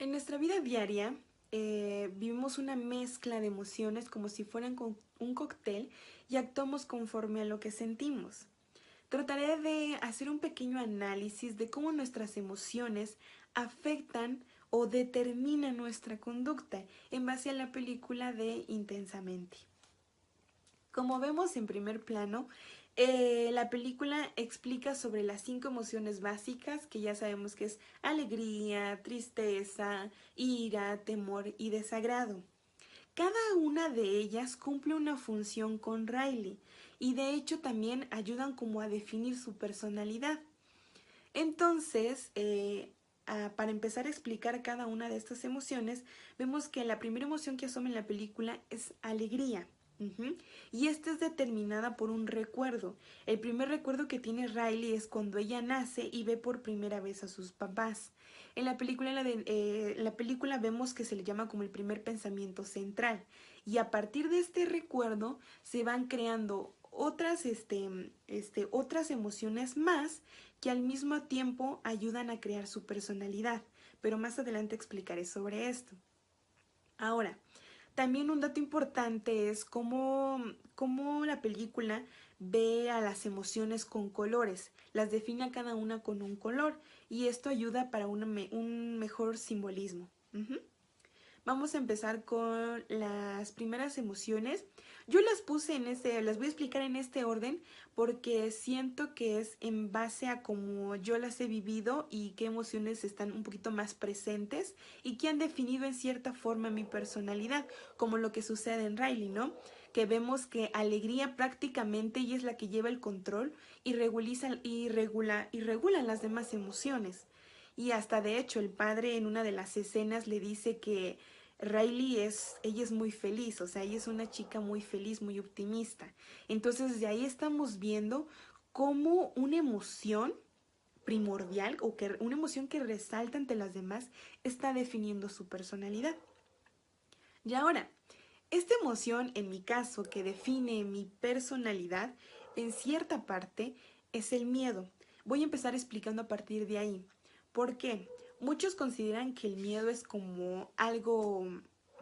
En nuestra vida diaria vivimos una mezcla de emociones como si fueran un cóctel y actuamos conforme a lo que sentimos. Trataré de hacer un pequeño análisis de cómo nuestras emociones afectan o determinan nuestra conducta en base a la película de Intensamente. Como vemos en primer plano, la película explica sobre las 5 emociones básicas que ya sabemos que es alegría, tristeza, ira, temor y desagrado. Cada una de ellas cumple una función con Riley y de hecho también ayudan como a definir su personalidad. Entonces, para empezar a explicar cada una de estas emociones, vemos que la primera emoción que asoma en la película es alegría. Y esta es determinada por un recuerdo. El primer recuerdo que tiene Riley es cuando ella nace y ve por primera vez a sus papás. En la película vemos que se le llama como el primer pensamiento central. Y a partir de este recuerdo se van creando otras emociones más que al mismo tiempo ayudan a crear su personalidad. Pero más adelante explicaré sobre esto. Ahora, también un dato importante es cómo la película ve a las emociones con colores, las define a cada una con un color y esto ayuda para un mejor simbolismo. Vamos a empezar con las primeras emociones. Yo las puse las voy a explicar en este orden porque siento que es en base a cómo yo las he vivido y qué emociones están un poquito más presentes y que han definido en cierta forma mi personalidad, como lo que sucede en Riley, ¿no? Que vemos que alegría prácticamente ella es la que lleva el control y regula las demás emociones. Y hasta de hecho el padre en una de las escenas le dice que ella es muy feliz, o sea, ella es una chica muy feliz, muy optimista. Entonces de ahí estamos viendo cómo una emoción primordial o que una emoción que resalta ante las demás está definiendo su personalidad. Y ahora, esta emoción en mi caso que define mi personalidad en cierta parte es el miedo. Voy a empezar explicando a partir de ahí. ¿Por qué? Muchos consideran que el miedo es como algo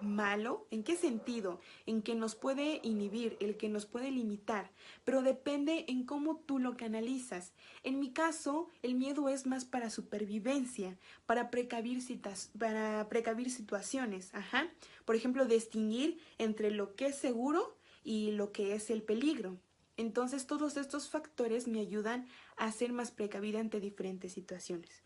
malo. ¿En qué sentido? En que nos puede inhibir, el que nos puede limitar, pero depende en cómo tú lo canalizas. En mi caso, el miedo es más para supervivencia, para precavir situaciones. Ajá. Por ejemplo, distinguir entre lo que es seguro y lo que es el peligro. Entonces, todos estos factores me ayudan a ser más precavida ante diferentes situaciones.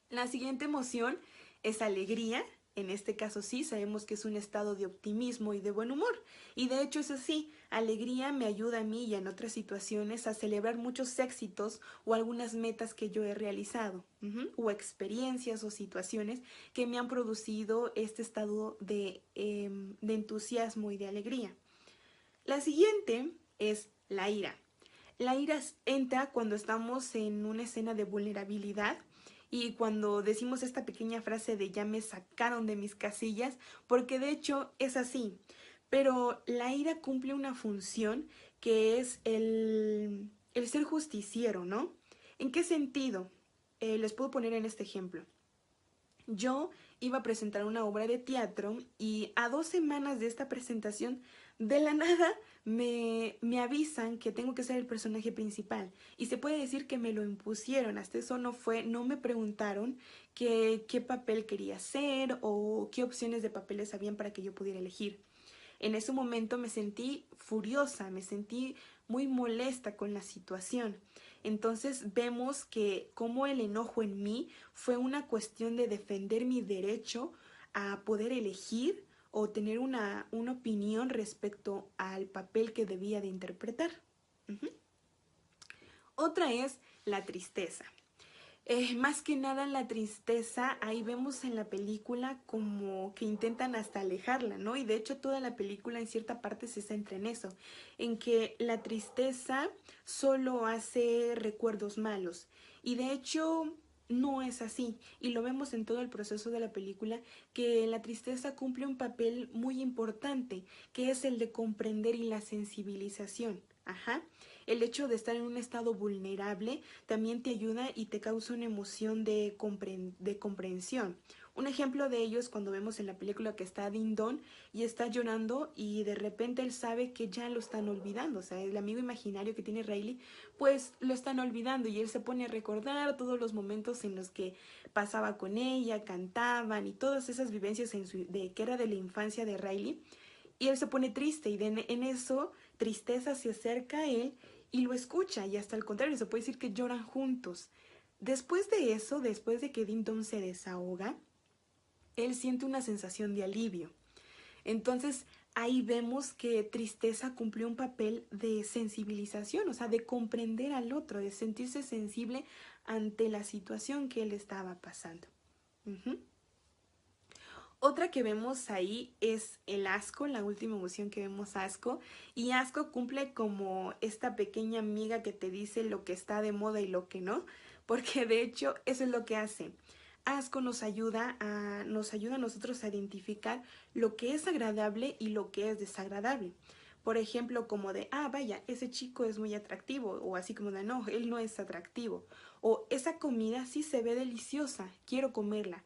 La siguiente emoción es alegría. En este caso sí, sabemos que es un estado de optimismo y de buen humor. Y de hecho es así, alegría me ayuda a mí y en otras situaciones a celebrar muchos éxitos o algunas metas que yo he realizado. O experiencias o situaciones que me han producido este estado de entusiasmo y de alegría. La siguiente es la ira. La ira entra cuando estamos en una escena de vulnerabilidad y cuando decimos esta pequeña frase de ya me sacaron de mis casillas, porque de hecho es así. Pero la ira cumple una función que es el ser justiciero, ¿no? ¿En qué sentido? Les puedo poner en este ejemplo. Yo iba a presentar una obra de teatro y a 2 semanas de esta presentación, de la nada me avisan que tengo que ser el personaje principal. Y se puede decir que me lo impusieron, hasta eso no me preguntaron qué papel quería hacer o qué opciones de papeles habían para que yo pudiera elegir. En ese momento me sentí furiosa, me sentí muy molesta con la situación. Entonces vemos que como el enojo en mí fue una cuestión de defender mi derecho a poder elegir o tener una opinión respecto al papel que debía de interpretar. Uh-huh. Otra es la tristeza. Más que nada la tristeza, ahí vemos en la película como que intentan hasta alejarla, ¿no? Y de hecho toda la película en cierta parte se centra en eso, en que la tristeza solo hace recuerdos malos. Y de hecho no es así. Y lo vemos en todo el proceso de la película, que la tristeza cumple un papel muy importante, que es el de comprender y la sensibilización. Ajá. El hecho de estar en un estado vulnerable también te ayuda y te causa una emoción de comprensión, Un ejemplo de ello es cuando vemos en la película que está Ding Dong y está llorando y de repente él sabe que ya lo están olvidando. O sea, el amigo imaginario que tiene Riley, pues lo están olvidando y él se pone a recordar todos los momentos en los que pasaba con ella, cantaban y todas esas vivencias de que era de la infancia de Riley. Y él se pone triste y en eso tristeza se acerca a él y lo escucha y hasta al contrario, se puede decir que lloran juntos. Después de eso, después de que Ding Dong se desahoga, él siente una sensación de alivio. Entonces ahí vemos que tristeza cumplió un papel de sensibilización, o sea, de comprender al otro, de sentirse sensible ante la situación que él estaba pasando. Otra que vemos ahí es el asco, la última emoción que vemos, asco. Y asco cumple como esta pequeña amiga que te dice lo que está de moda y lo que no, porque de hecho eso es lo que hace. Asco nos ayuda a nosotros a identificar lo que es agradable y lo que es desagradable. Por ejemplo, como de, vaya, ese chico es muy atractivo, o así como de, no, él no es atractivo. O esa comida sí se ve deliciosa, quiero comerla.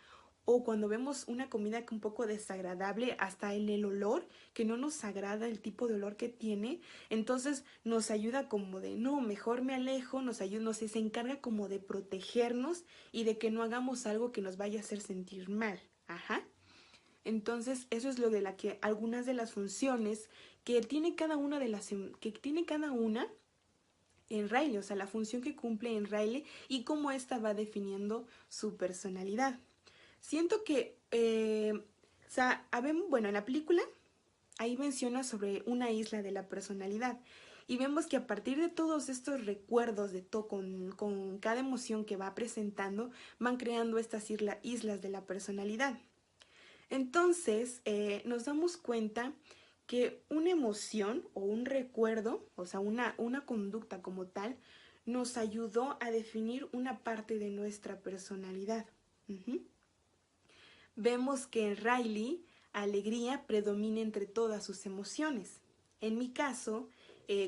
O cuando vemos una comida que un poco desagradable, hasta en el olor, que no nos agrada el tipo de olor que tiene, entonces nos ayuda como de, no, mejor me alejo, se encarga como de protegernos y de que no hagamos algo que nos vaya a hacer sentir mal. Ajá. Entonces, eso es lo de la que algunas de las funciones que tiene cada una en Riley, o sea, la función que cumple en Riley y cómo ésta va definiendo su personalidad. Siento que, bueno, en la película ahí menciona sobre una isla de la personalidad y vemos que a partir de todos estos recuerdos con cada emoción que va presentando, van creando estas islas de la personalidad. Entonces, nos damos cuenta que una emoción o un recuerdo, o sea, una conducta como tal, nos ayudó a definir una parte de nuestra personalidad. Vemos que en Riley, alegría predomina entre todas sus emociones. En mi caso,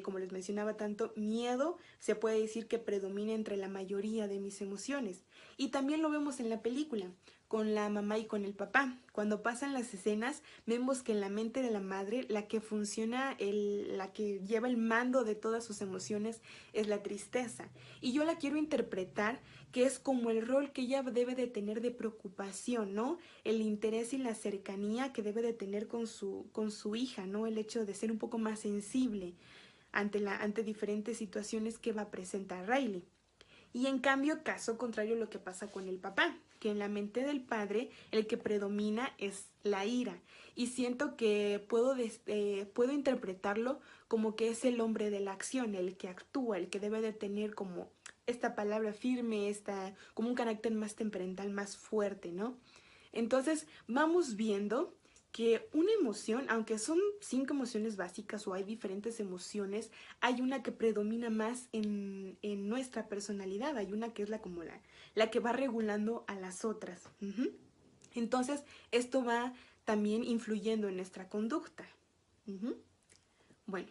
como les mencionaba tanto, miedo se puede decir que predomina entre la mayoría de mis emociones. Y también lo vemos en la película, con la mamá y con el papá. Cuando pasan las escenas, vemos que en la mente de la madre, la que funciona, la que lleva el mando de todas sus emociones es la tristeza. Y yo la quiero interpretar que es como el rol que ella debe de tener de preocupación, ¿no? El interés y la cercanía que debe de tener con su hija, ¿no? El hecho de ser un poco más sensible ante diferentes situaciones que va a presentar Riley. Y en cambio, caso contrario, lo que pasa con el papá, que en la mente del padre el que predomina es la ira. Y siento que puedo interpretarlo como que es el hombre de la acción, el que actúa, el que debe de tener como esta palabra firme, como un carácter más temperamental, más fuerte, ¿no? Entonces vamos viendo que una emoción, aunque son 5 emociones básicas o hay diferentes emociones, hay una que predomina más en nuestra personalidad, hay una que es la que va regulando a las otras. Entonces, esto va también influyendo en nuestra conducta. Bueno,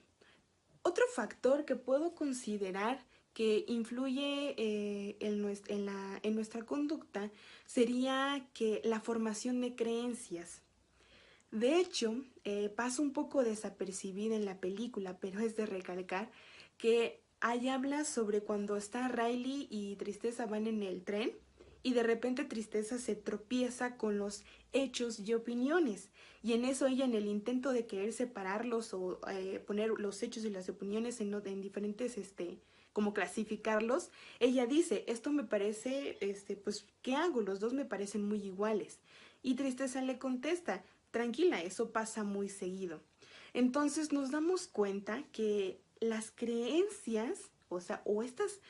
otro factor que puedo considerar que influye en nuestra conducta sería que la formación de creencias. De hecho, pasa un poco desapercibida en la película, pero es de recalcar que ahí habla sobre cuando está Riley y Tristeza van en el tren y de repente Tristeza se tropieza con los hechos y opiniones. Y en eso ella, en el intento de querer separarlos o poner los hechos y las opiniones en diferentes, como clasificarlos, ella dice, esto me parece, pues, ¿qué hago? Los dos me parecen muy iguales. Y Tristeza le contesta, tranquila, eso pasa muy seguido. Entonces nos damos cuenta que las creencias, o estos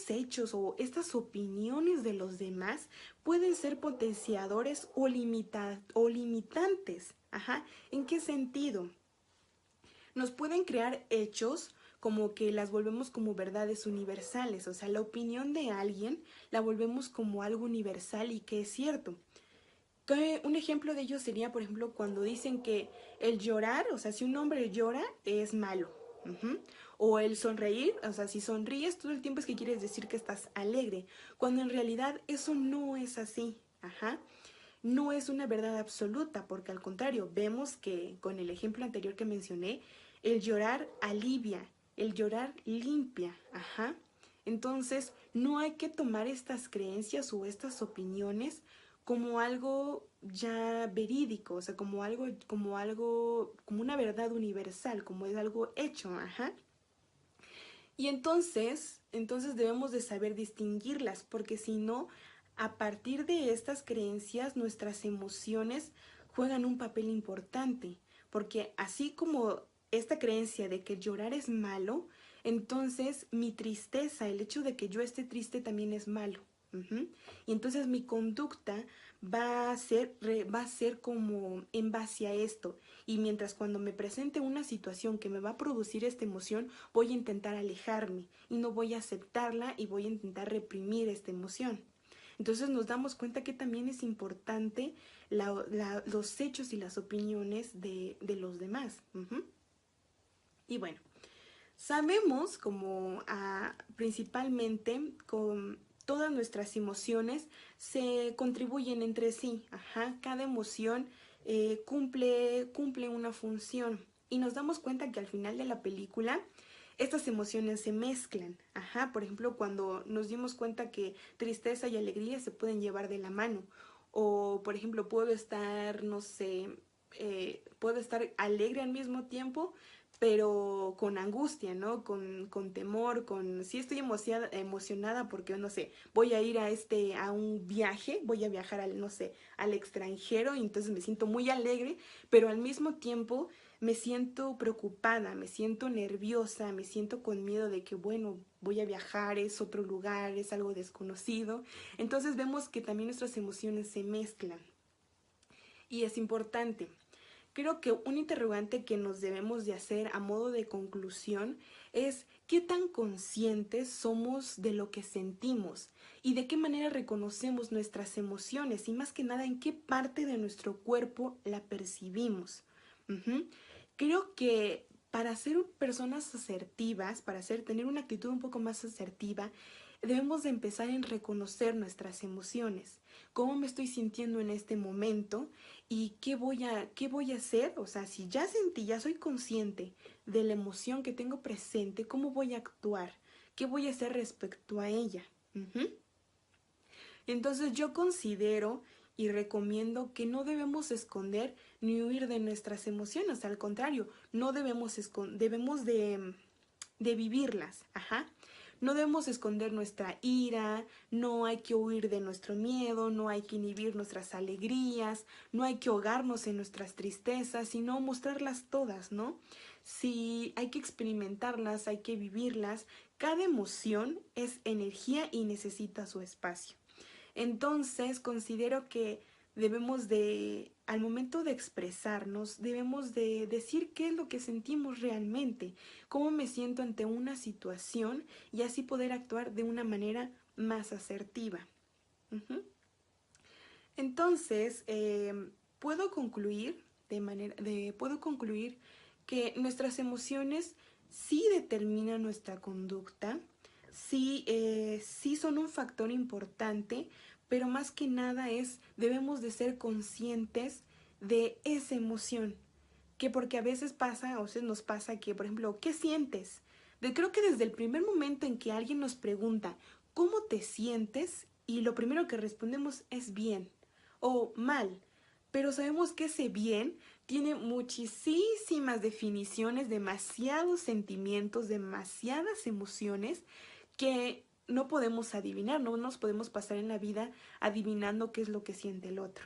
hechos o estas opiniones de los demás pueden ser potenciadores o limitantes. Ajá. ¿En qué sentido? Nos pueden crear hechos como que las volvemos como verdades universales, o sea, la opinión de alguien la volvemos como algo universal y que es cierto. Un ejemplo de ello sería, por ejemplo, cuando dicen que el llorar, o sea, si un hombre llora, es malo. O el sonreír, o sea, si sonríes todo el tiempo es que quieres decir que estás alegre, cuando en realidad eso no es así. Ajá. no es una verdad absoluta, porque al contrario, vemos que con el ejemplo anterior que mencioné, el llorar alivia, el llorar limpia, ajá. Entonces, no hay que tomar estas creencias o estas opiniones como algo ya verídico, o sea, como una verdad universal, como es algo hecho, ajá. Y entonces debemos de saber distinguirlas, porque si no, a partir de estas creencias, nuestras emociones juegan un papel importante, porque así como esta creencia de que llorar es malo, entonces mi tristeza, el hecho de que yo esté triste también es malo. Ujú. Y entonces mi conducta va a ser como en base a esto. Y mientras cuando me presente una situación que me va a producir esta emoción, voy a intentar alejarme y no voy a aceptarla y voy a intentar reprimir esta emoción. Entonces nos damos cuenta que también es importante los hechos y las opiniones de los demás. Ujú. Y bueno, sabemos como principalmente con todas nuestras emociones se contribuyen entre sí. Ajá, cada emoción cumple una función. Y nos damos cuenta que al final de la película estas emociones se mezclan. Ajá, por ejemplo, cuando nos dimos cuenta que tristeza y alegría se pueden llevar de la mano. O, por ejemplo, puedo estar, no sé, puedo estar alegre al mismo tiempo, pero con angustia, ¿no? Con temor, sí estoy emocionada porque, no sé, voy a ir a un viaje, voy a viajar no sé, al extranjero y entonces me siento muy alegre, pero al mismo tiempo me siento preocupada, me siento nerviosa, me siento con miedo de que, bueno, voy a viajar, es otro lugar, es algo desconocido. Entonces vemos que también nuestras emociones se mezclan y es importante. Creo que un interrogante que nos debemos de hacer a modo de conclusión es qué tan conscientes somos de lo que sentimos y de qué manera reconocemos nuestras emociones y más que nada en qué parte de nuestro cuerpo la percibimos. Ujú. Creo que para ser personas asertivas, tener una actitud un poco más asertiva, debemos de empezar en reconocer nuestras emociones, cómo me estoy sintiendo en este momento y qué voy a hacer. O sea, si ya sentí, ya soy consciente de la emoción que tengo presente, cómo voy a actuar, qué voy a hacer respecto a ella. Ujú. Entonces yo considero y recomiendo que no debemos esconder ni huir de nuestras emociones, al contrario, no debemos de vivirlas, ajá. No debemos esconder nuestra ira, no hay que huir de nuestro miedo, no hay que inhibir nuestras alegrías, no hay que ahogarnos en nuestras tristezas, sino mostrarlas todas, ¿no? Si hay que experimentarlas, hay que vivirlas. Cada emoción es energía y necesita su espacio. Entonces, considero que al momento de expresarnos, debemos de decir qué es lo que sentimos realmente, cómo me siento ante una situación y así poder actuar de una manera más asertiva. Ujú. Entonces, puedo concluir que nuestras emociones sí determinan nuestra conducta, sí son un factor importante, pero más que nada debemos de ser conscientes de esa emoción, que porque a veces nos pasa que, por ejemplo, ¿qué sientes? Creo que desde el primer momento en que alguien nos pregunta, ¿cómo te sientes? Y lo primero que respondemos es bien o mal, pero sabemos que ese bien tiene muchísimas definiciones, demasiados sentimientos, demasiadas emociones que no podemos adivinar, no nos podemos pasar en la vida adivinando qué es lo que siente el otro.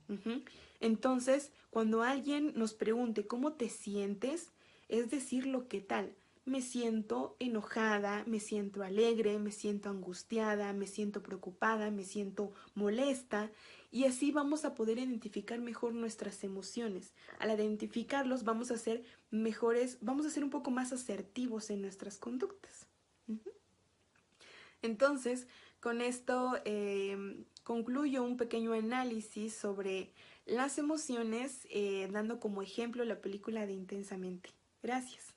Ujú. Entonces, cuando alguien nos pregunte cómo te sientes, es decir lo que tal. Me siento enojada, me siento alegre, me siento angustiada, me siento preocupada, me siento molesta y así vamos a poder identificar mejor nuestras emociones. Al identificarlos vamos a ser un poco más asertivos en nuestras conductas. Ujú. Entonces, con esto concluyo un pequeño análisis sobre las emociones, dando como ejemplo la película de Intensamente. Gracias.